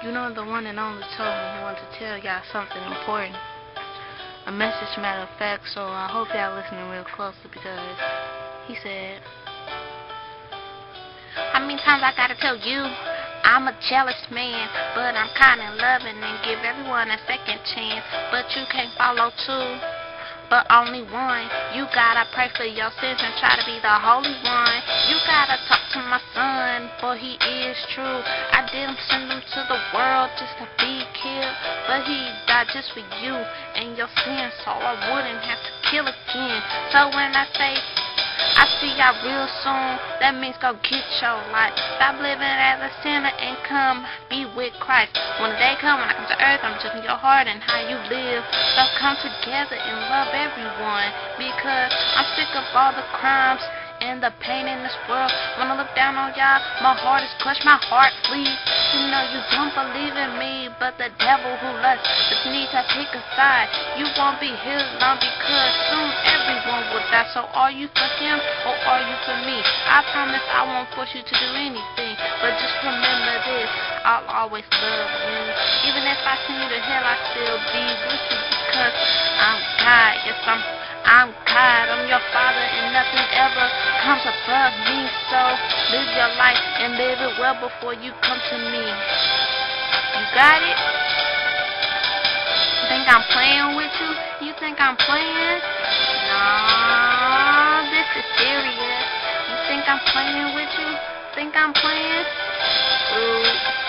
You know, the one and only told me he wanted to tell y'all something important. A message, matter of fact, so I hope y'all listening real closely because he said, how many times I gotta tell you I'm a jealous man, but I'm kinda loving and give everyone a second chance. But you can't follow two, but only one. You gotta pray for your sins and try to be the holy one. You gotta talk to my son, for he is true. I didn't send him to the world just to be killed, but he died just for you and your sins, so I wouldn't have to kill again. So when I say I see y'all real soon, that means go get your life. Stop living as a sinner and come be with Christ. When the day comes, when I come to earth, I'm judging your heart and how you live. So come together and love everyone, because I'm sick of all the crimes and the pain in this world. When I look down on y'all, my heart is crushed, my heart bleeds. You know you don't believe in me, but the devil who lusts just needs to pick a side. You won't be his long, because soon everyone will die. So are you for him or are you for me? I promise I won't force you to do anything, but just remember this, I'll always love you. Even if I send you to hell, I'll still be with you, because I'm God. Yes, I'm God. I'm your father and nothing ever comes above me. So live your life and live it well before you come to me. You got it? You think I'm playing with you? You think I'm playing? Nah, this is serious. You think I'm playing with you? Think I'm playing? Ooh.